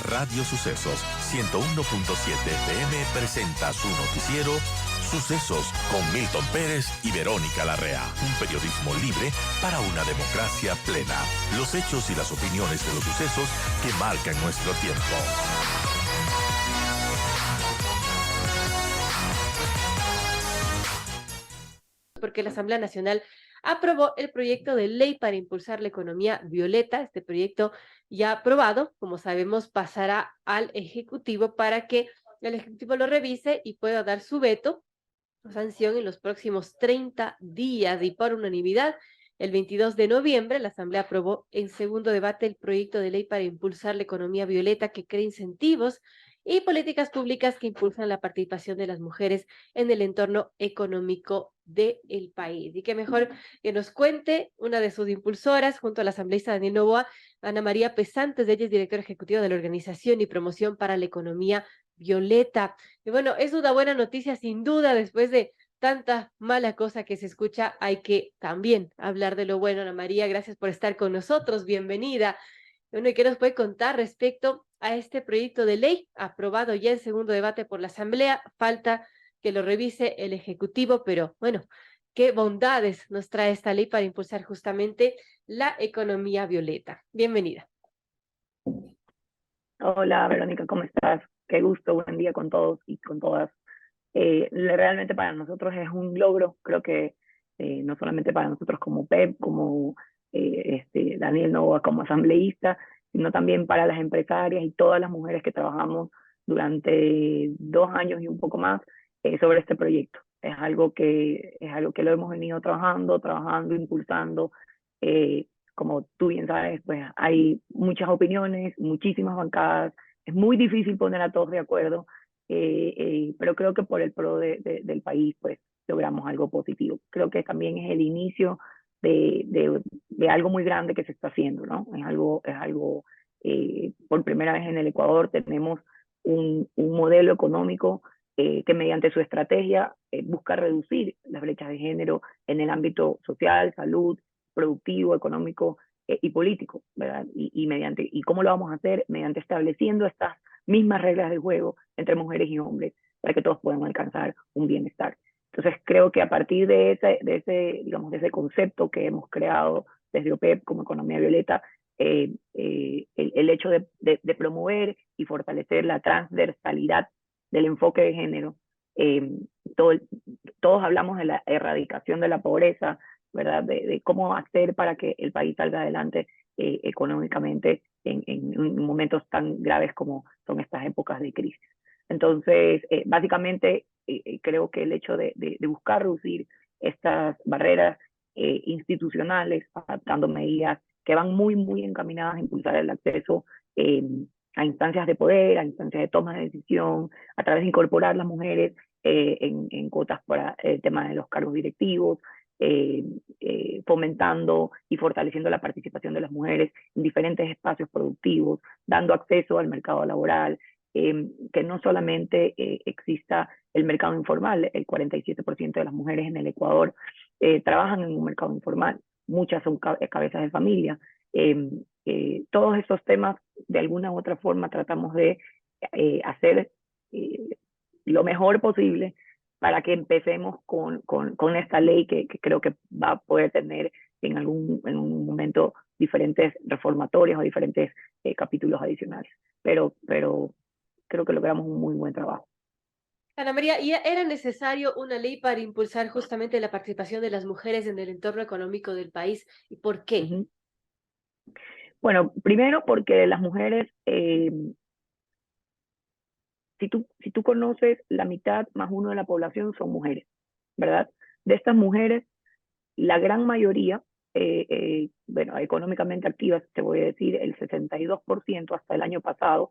Radio Sucesos 101.7 FM presenta su noticiero Sucesos con Milton Pérez y Verónica Larrea. Un periodismo libre para una democracia plena. Los hechos y las opiniones de los sucesos que marcan nuestro tiempo. Porque la Asamblea Nacional aprobó el proyecto de ley para impulsar la economía violeta. Este proyecto ya aprobado, como sabemos, pasará al Ejecutivo para que el Ejecutivo lo revise y pueda dar su veto o sanción en los próximos 30 días. Y por unanimidad, el 22 de noviembre, la Asamblea aprobó en segundo debate el proyecto de ley para impulsar la economía violeta, que crea incentivos y políticas públicas que impulsan la participación de las mujeres en el entorno económico del país. Y qué mejor que nos cuente una de sus impulsoras, junto a la asambleísta Daniel Noboa, Ana María Pesantes. Ella es directora ejecutiva de la Organización y Promoción para la Economía Violeta. Y bueno, es una buena noticia sin duda. Después de tanta mala cosa que se escucha, hay que también hablar de lo bueno. Ana María, gracias por estar con nosotros, bienvenida. Bueno, ¿y qué nos puede contar respecto a este proyecto de ley aprobado ya en segundo debate por la Asamblea? Falta que lo revise el Ejecutivo, pero bueno, qué bondades nos trae esta ley para impulsar justamente la economía violeta. Bienvenida. Hola, Verónica, ¿cómo estás? Qué gusto, buen día con todos y con todas. Realmente para nosotros es un logro, creo que no solamente para nosotros como PEP, como Daniel Noboa como asambleísta, sino también para las empresarias y todas las mujeres que trabajamos durante 2 años y un poco más sobre este proyecto. Es algo que lo hemos venido trabajando, impulsando. Como tú bien sabes, pues hay muchas opiniones, muchísimas bancadas, es muy difícil poner a todos de acuerdo, pero creo que por el pro del país, pues logramos algo positivo. Creo que también es el inicio de algo muy grande que se está haciendo, ¿no? Por primera vez en el Ecuador tenemos un modelo económico que mediante su estrategia busca reducir las brechas de género en el ámbito social, salud, productivo, económico y político, ¿verdad? ¿Y cómo lo vamos a hacer? Mediante estableciendo estas mismas reglas de juego entre mujeres y hombres para que todos puedan alcanzar un bienestar. Entonces creo que a partir de ese concepto que hemos creado desde OPEP como Economía Violeta, el hecho de promover y fortalecer la transversalidad del enfoque de género, eh, todo, todos hablamos de la erradicación de la pobreza, ¿verdad? De cómo hacer para que el país salga adelante económicamente en momentos tan graves como son estas épocas de crisis. Entonces, básicamente, creo que el hecho de buscar reducir estas barreras institucionales, adaptando medidas que van muy, muy encaminadas a impulsar el acceso a instancias de poder, a instancias de toma de decisión, a través de incorporar las mujeres en cuotas para el tema de los cargos directivos, fomentando y fortaleciendo la participación de las mujeres en diferentes espacios productivos, dando acceso al mercado laboral, que no solamente exista el mercado informal. El 47% de las mujeres en el Ecuador trabajan en un mercado informal, muchas son cabezas de familia. Todos estos temas, de alguna u otra forma, tratamos de hacer lo mejor posible para que empecemos con esta ley que creo que va a poder tener en un momento diferentes reformatorios o diferentes capítulos adicionales. Pero creo que logramos un muy buen trabajo. Ana María, ¿y era necesario una ley para impulsar justamente la participación de las mujeres en el entorno económico del país? ¿Y por qué? Uh-huh. Bueno, primero porque las mujeres, si tú conoces, la mitad más uno de la población son mujeres, ¿verdad? De estas mujeres, la gran mayoría, bueno, económicamente activas, te voy a decir, el 62% hasta el año pasado,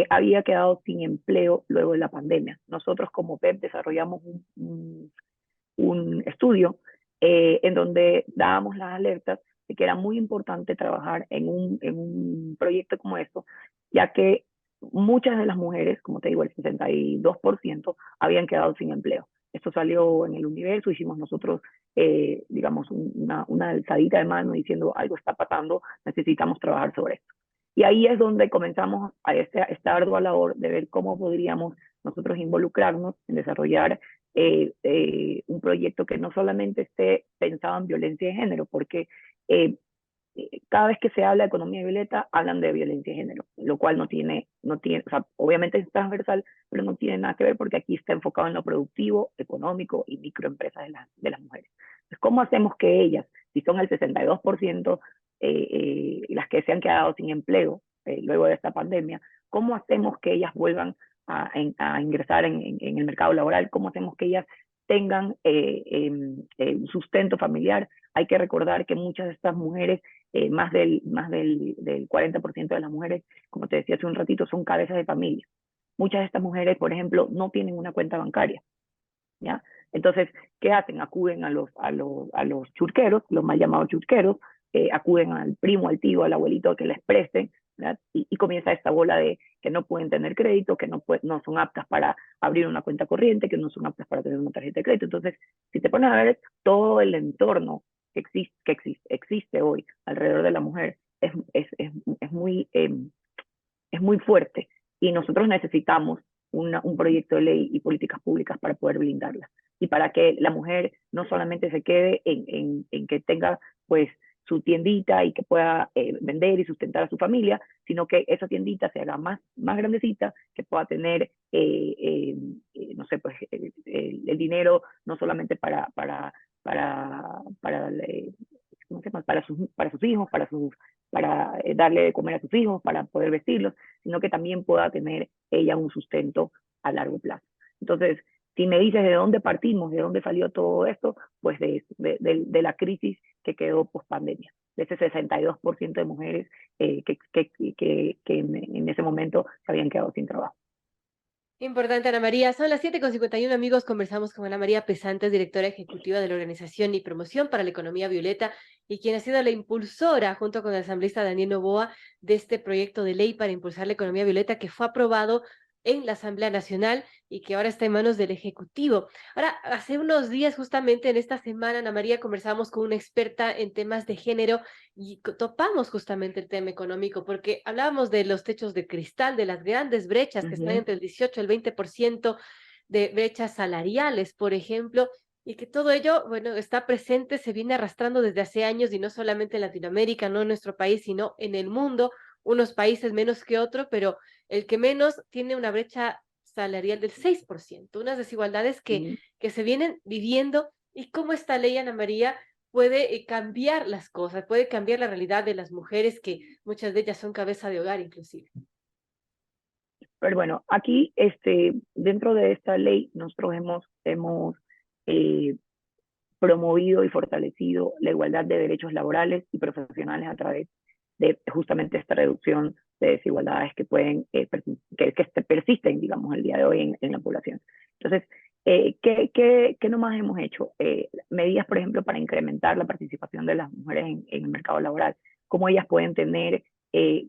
había quedado sin empleo luego de la pandemia. Nosotros como PEP desarrollamos un estudio en donde dábamos las alertas de que era muy importante trabajar en un proyecto como esto, ya que muchas de las mujeres, como te digo, el 62%, habían quedado sin empleo. Esto salió en El Universo, hicimos nosotros, digamos, una alzadita de mano diciendo algo está pasando, necesitamos trabajar sobre esto. Y ahí es donde comenzamos a esta ardua labor de ver cómo podríamos nosotros involucrarnos en desarrollar un proyecto que no solamente esté pensado en violencia de género, porque eh, cada vez que se habla de economía violeta, hablan de violencia de género, lo cual o sea, obviamente es transversal, pero no tiene nada que ver porque aquí está enfocado en lo productivo, económico y microempresas de las mujeres. Entonces, ¿cómo hacemos que ellas, si son el 62% las que se han quedado sin empleo luego de esta pandemia, cómo hacemos que ellas vuelvan a ingresar en el mercado laboral? ¿Cómo hacemos que ellas tengan un sustento familiar? Hay que recordar que muchas de estas mujeres, más del 40% de las mujeres, como te decía hace un ratito, son cabezas de familia. Muchas de estas mujeres, por ejemplo, no tienen una cuenta bancaria, ¿ya? Entonces, ¿qué hacen? Acuden a los churqueros, los mal llamados churqueros, acuden al primo, al tío, al abuelito que les presten, ¿verdad? Y comienza esta bola de que no pueden tener crédito, que no son aptas para abrir una cuenta corriente, que no son aptas para tener una tarjeta de crédito. Entonces, si te pones a ver todo el entorno que existe hoy alrededor de la mujer, es muy fuerte y nosotros necesitamos un proyecto de ley y políticas públicas para poder blindarla y para que la mujer no solamente se quede en que tenga pues su tiendita y que pueda vender y sustentar a su familia, sino que esa tiendita se haga más grandecita, que pueda tener, no sé, pues el dinero no solamente ¿cómo se llama? Para sus hijos, para darle de comer a sus hijos, para poder vestirlos, sino que también pueda tener ella un sustento a largo plazo. Entonces, si me dices de dónde partimos, de dónde salió todo esto, pues de la crisis que quedó post pandemia, de ese 62% de mujeres que en ese momento se habían quedado sin trabajo. Importante, Ana María. Son las 7:51, amigos. Conversamos con Ana María Pesantes, directora ejecutiva de la Organización y Promoción para la Economía Violeta, y quien ha sido la impulsora, junto con el asambleísta Daniel Noboa, de este proyecto de ley para impulsar la economía violeta que fue aprobado en la Asamblea Nacional y que ahora está en manos del Ejecutivo. Ahora, hace unos días, justamente en esta semana, Ana María, conversamos con una experta en temas de género y topamos justamente el tema económico, porque hablábamos de los techos de cristal, de las grandes brechas que están entre el 18 y el 20% de brechas salariales, por ejemplo, y que todo ello, bueno, está presente, se viene arrastrando desde hace años y no solamente en Latinoamérica, no en nuestro país, sino en el mundo, unos países menos que otros, pero el que menos tiene una brecha salarial del 6%, unas desigualdades que se vienen viviendo. Y cómo esta ley, Ana María, puede cambiar las cosas, puede cambiar la realidad de las mujeres, que muchas de ellas son cabeza de hogar inclusive. Pero bueno, aquí dentro de esta ley nosotros hemos eh, promovido y fortalecido la igualdad de derechos laborales y profesionales a través de justamente esta reducción de desigualdades que persisten, digamos, el día de hoy en la población. Entonces, ¿qué nomás hemos hecho? Medidas, por ejemplo, para incrementar la participación de las mujeres en el mercado laboral, cómo ellas pueden tener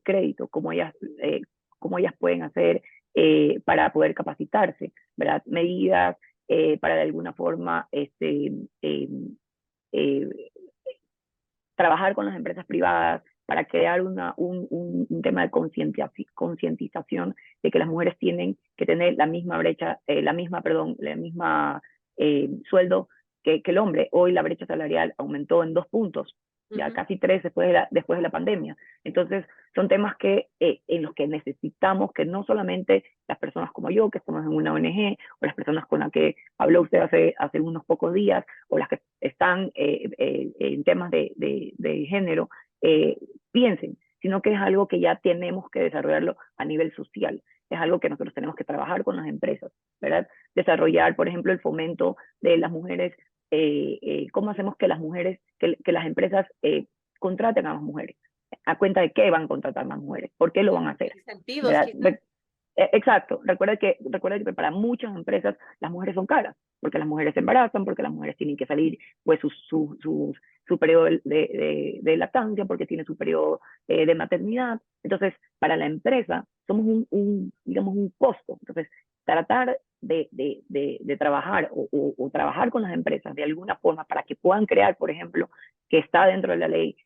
crédito, cómo ellas pueden hacer para poder capacitarse, ¿verdad? Medidas para de alguna forma trabajar con las empresas privadas para crear un tema de concientización de que las mujeres tienen que tener la misma brecha, la misma sueldo que el hombre. Hoy la brecha salarial aumentó en 2 puntos, ya casi 3 después de la pandemia. Entonces, son temas en los que necesitamos que no solamente las personas como yo, que estamos en una ONG, o las personas con las que habló usted hace unos pocos días, o las que están en temas de género, piensen, sino que es algo que ya tenemos que desarrollarlo a nivel social. Es algo que nosotros tenemos que trabajar con las empresas, ¿verdad? Desarrollar, por ejemplo, el fomento de las mujeres. ¿Cómo hacemos que las mujeres, que las empresas contraten a las mujeres? ¿A cuenta de qué van a contratar más mujeres? ¿Por qué lo van a hacer? Incentivos, Exacto. Recuerda que para muchas empresas las mujeres son caras, porque las mujeres se embarazan, porque las mujeres tienen que salir pues su periodo de lactancia, porque tiene su periodo de maternidad. Entonces, para la empresa somos digamos, un costo. Entonces, tratar de trabajar o trabajar con las empresas de alguna forma para que puedan crear, por ejemplo, que está dentro de la ley,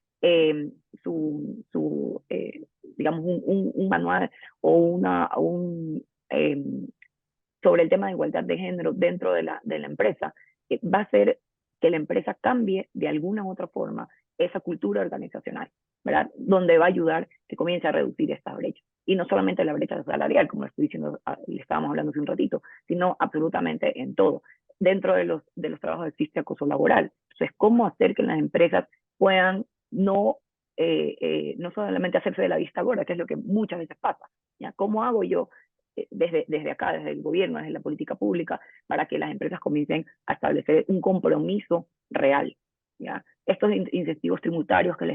digamos, un manual o sobre el tema de igualdad de género dentro de la empresa, va a hacer que la empresa cambie de alguna u otra forma esa cultura organizacional, ¿verdad? Donde va a ayudar que comience a reducir esta brecha. Y no solamente la brecha salarial, como le estoy diciendo, le estábamos hablando hace un ratito, sino absolutamente en todo. Dentro de los trabajos existe acoso laboral. Entonces, ¿cómo hacer que las empresas puedan no solamente hacerse de la vista gorda, que es lo que muchas veces pasa? ¿Ya? ¿Cómo hago yo desde acá, desde el gobierno, desde la política pública, para que las empresas comiencen a establecer un compromiso real? ¿Ya? Estos incentivos tributarios que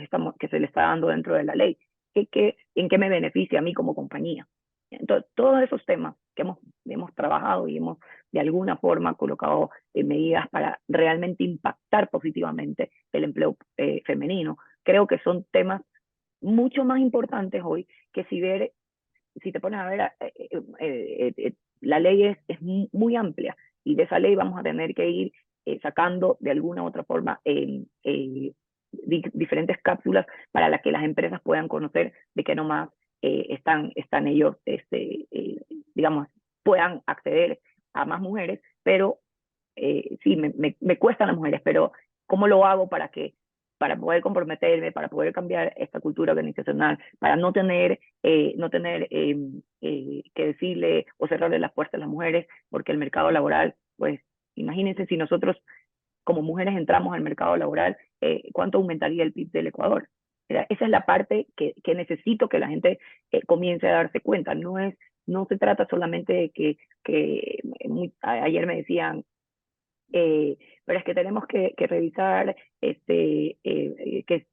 se les está dando dentro de la ley, ¿en qué me beneficia a mí como compañía? Entonces, todos esos temas que hemos trabajado y hemos de alguna forma colocado medidas para realmente impactar positivamente el empleo femenino, creo que son temas mucho más importantes hoy que si te pones a ver, la ley es muy amplia y de esa ley vamos a tener que ir sacando de alguna u otra forma diferentes cápsulas para las que las empresas puedan conocer de que nomás están ellos, digamos, puedan acceder a más mujeres, pero sí, me cuestan las mujeres, pero ¿cómo lo hago para poder comprometerme, para poder cambiar esta cultura organizacional, para no tener que decirle o cerrarle las puertas a las mujeres, porque el mercado laboral, pues imagínense si nosotros como mujeres entramos al mercado laboral, ¿cuánto aumentaría el PIB del Ecuador? Esa es la parte que necesito que la gente comience a darse cuenta. No se trata solamente de ayer me decían, pero es que tenemos que revisar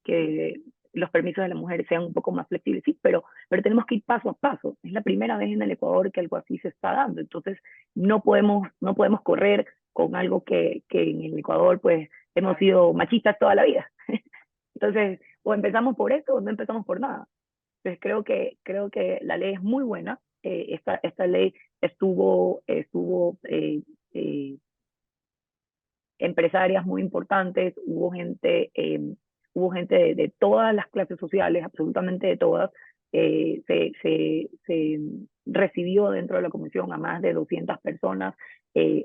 que los permisos de las mujeres sean un poco más flexibles, sí, pero tenemos que ir paso a paso. Es la primera vez en el Ecuador que algo así se está dando, entonces no podemos correr con algo que en el Ecuador pues hemos sido machistas toda la vida. Entonces, o empezamos por esto o no empezamos por nada. Entonces creo que la ley es muy buena. Esta ley estuvo empresarias muy importantes, hubo gente de todas las clases sociales, absolutamente de todas. Se recibió dentro de la comisión a más de 200 personas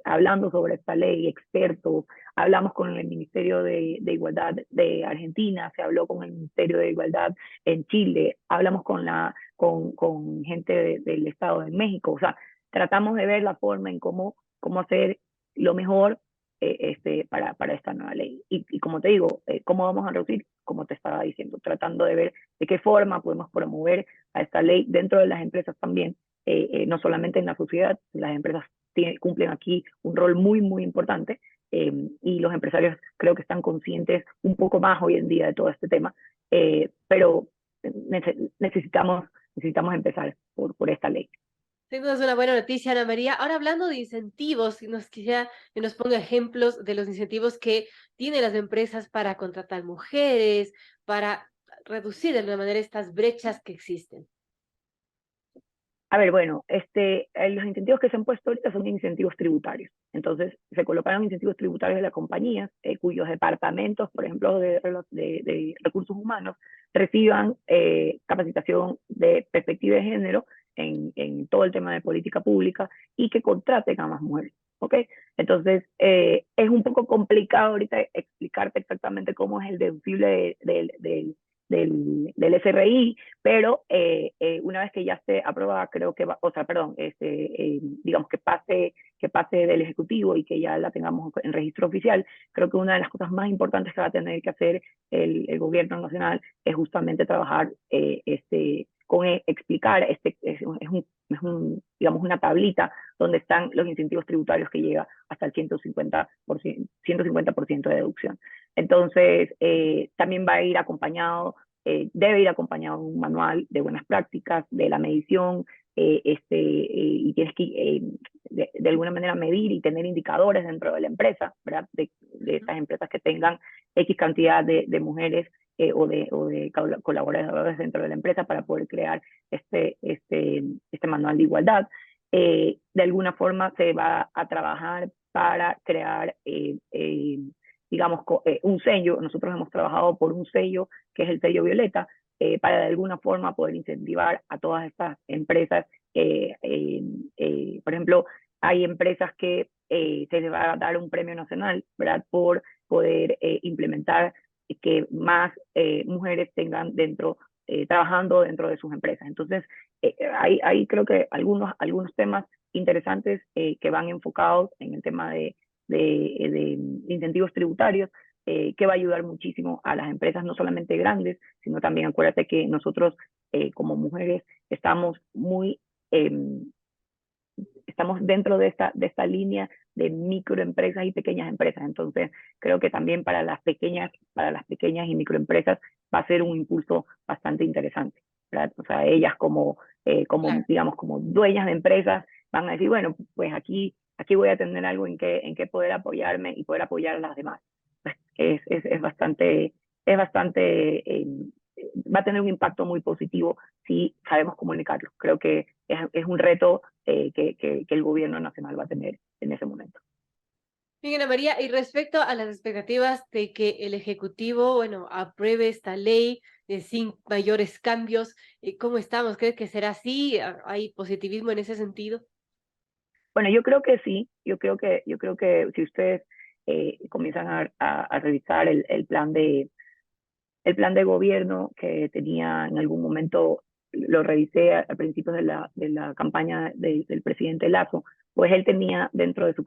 hablando sobre esta ley, expertos. Hablamos con el Ministerio de Igualdad de Argentina, se habló con el Ministerio de Igualdad en Chile, hablamos con gente del Estado de México. O sea, tratamos de ver la forma en cómo hacer lo mejor para esta nueva ley. Y como te digo, ¿cómo vamos a reducir? Como te estaba diciendo, tratando de ver de qué forma podemos promover a esta ley dentro de las empresas también, no solamente en la sociedad. Las empresas cumplen aquí un rol muy, muy importante, y los empresarios creo que están conscientes un poco más hoy en día de todo este tema, pero necesitamos empezar por esta ley. Sin duda es una buena noticia, Ana María. Ahora hablando de incentivos, si nos quisiera que nos ponga ejemplos de los incentivos que tienen las empresas para contratar mujeres, para reducir de alguna manera estas brechas que existen. A ver, bueno, los incentivos que se han puesto ahorita son incentivos tributarios. Entonces, se colocaron incentivos tributarios de las compañías cuyos departamentos, por ejemplo, de recursos humanos, reciban capacitación de perspectiva de género en todo el tema de política pública y que contraten a más mujeres. ¿Ok? Entonces, es un poco complicado ahorita explicarte exactamente cómo es el deducible del SRI, pero una vez que ya esté aprobada, creo que va, o sea, perdón, digamos que pase del Ejecutivo y que ya la tengamos en registro oficial, creo que una de las cosas más importantes que va a tener que hacer el gobierno nacional es justamente trabajar explicar, digamos, una tablita donde están los incentivos tributarios que llega hasta el 150% de deducción. Entonces, también va a ir acompañado, debe ir acompañado de un manual de buenas prácticas, de la medición, y tienes que de alguna manera medir y tener indicadores dentro de la empresa, ¿verdad? De estas empresas que tengan X cantidad de mujeres o de colaboradores dentro de la empresa para poder crear este manual de igualdad. De alguna forma se va a trabajar para crear, digamos, un sello. Nosotros hemos trabajado por un sello que es el sello Violeta, para de alguna forma poder incentivar a todas estas empresas. Por ejemplo, hay empresas que se les va a dar un premio nacional, ¿verdad? Por poder implementar que más mujeres tengan trabajando dentro de sus empresas. Entonces, hay creo que algunos temas interesantes que van enfocados en el tema de incentivos tributarios, que va a ayudar muchísimo a las empresas, no solamente grandes, sino también acuérdate que nosotros como mujeres estamos eh, estamos dentro de esta línea de microempresas y pequeñas empresas. Entonces, creo que también para las pequeñas y microempresas va a ser un impulso bastante interesante, ¿verdad? O sea, ellas Claro. digamos, como dueñas de empresas van a decir, bueno, pues aquí voy a tener algo en que poder apoyarme y poder apoyar a las demás. Pues es bastante, va a tener un impacto muy positivo si sabemos comunicarlo. Creo que es un reto que el gobierno nacional va a tener en ese momento. Bien, Ana María, y respecto a las expectativas de que el Ejecutivo, bueno, apruebe esta ley sin mayores cambios, ¿cómo estamos? ¿Crees que será así? ¿Hay positivismo en ese sentido? Bueno, yo creo que sí, yo creo que si ustedes comienzan a revisar el plan de gobierno que tenía en algún momento, lo revisé al principio de la campaña del presidente Lazo, pues él tenía dentro de su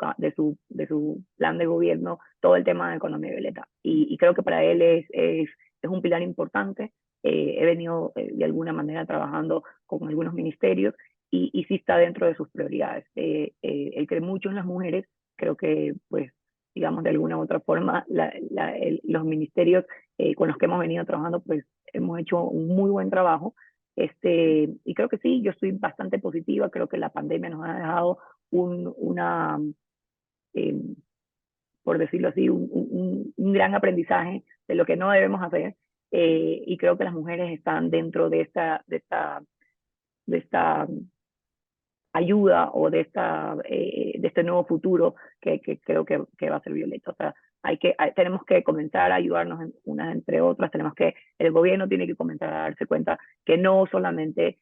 plan de gobierno todo el tema de economía violeta. Y creo que para él es un pilar importante. He venido de alguna manera trabajando con algunos ministerios y sí está dentro de sus prioridades. Él cree mucho en las mujeres, creo que pues digamos de alguna u otra forma los ministerios con los que hemos venido trabajando, pues hemos hecho un muy buen trabajo. Y creo que sí, yo estoy bastante positiva, creo que la pandemia nos ha dejado una, eh, por decirlo así, un gran aprendizaje de lo que no debemos hacer, y creo que las mujeres están dentro de esta ayuda o de este nuevo futuro que creo que va a ser violeta. O sea, tenemos que comenzar a ayudarnos unas entre otras, el gobierno tiene que comenzar a darse cuenta que no solamente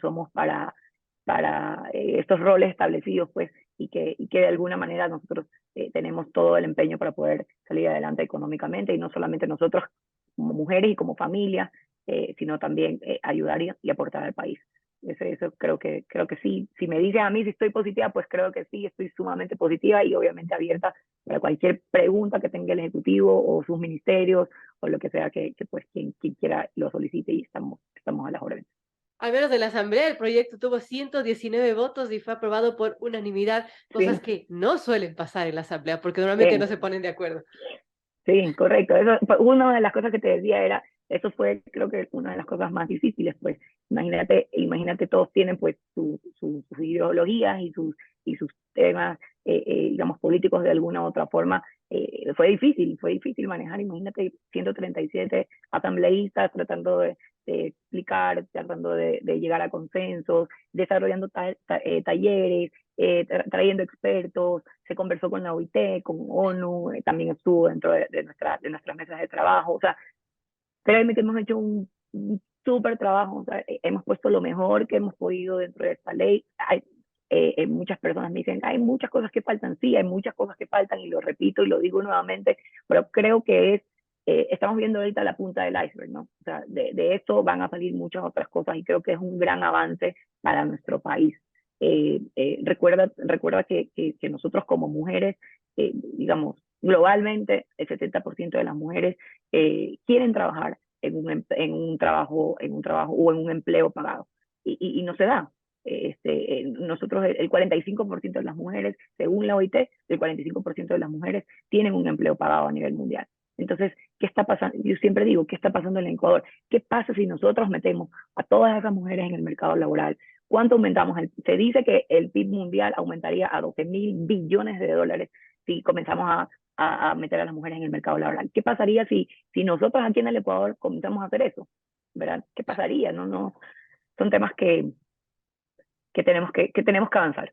somos para estos roles establecidos, pues, y que de alguna manera nosotros tenemos todo el empeño para poder salir adelante económicamente, y no solamente nosotros como mujeres y como familias, sino también ayudar y aportar al país. Eso creo que sí. Si me dice a mí si estoy positiva, pues creo que sí, estoy sumamente positiva y obviamente abierta para cualquier pregunta que tenga el Ejecutivo o sus ministerios o lo que sea que pues quien quiera lo solicite, y estamos a las órdenes. Al menos de la Asamblea, el proyecto tuvo 119 votos y fue aprobado por unanimidad, cosas Sí, que no suelen pasar en la Asamblea, porque normalmente no bien. se ponen de acuerdo. Sí, correcto. Eso, una de las cosas que te decía eso fue creo que una de las cosas más difíciles, pues imagínate todos tienen pues sus ideologías y sus temas, digamos, políticos de alguna u otra forma. Fue difícil manejar, imagínate 137 asambleístas tratando de explicar, tratando de llegar a consensos, desarrollando talleres, trayendo expertos, se conversó con la OIT, con ONU, también estuvo dentro de nuestras mesas de trabajo. O sea, créeme que hemos hecho un súper trabajo. O sea, hemos puesto lo mejor que hemos podido dentro de esta ley. Muchas personas me dicen, hay muchas cosas que faltan. Sí, hay muchas cosas que faltan, y lo repito y lo digo nuevamente, pero creo que estamos viendo ahorita la punta del iceberg, ¿no? O sea, de esto van a salir muchas otras cosas, y creo que es un gran avance para nuestro país. Recuerda que nosotros como mujeres, digamos, globalmente, el 70% de las mujeres quieren trabajar en un trabajo o en un empleo pagado, y no se da. Nosotros, el 45% de las mujeres, según la OIT, el 45% de las mujeres tienen un empleo pagado a nivel mundial. Entonces, ¿qué está pasando? Yo siempre digo, ¿qué está pasando en el Ecuador? ¿Qué pasa si nosotros metemos a todas esas mujeres en el mercado laboral? ¿Cuánto aumentamos? Se dice que el PIB mundial aumentaría a 12.000 billones de dólares si comenzamos a meter a las mujeres en el mercado laboral. ¿Qué pasaría si nosotros aquí en el Ecuador comenzamos a hacer eso? ¿Verdad? ¿Qué pasaría? No, son temas que tenemos que avanzar.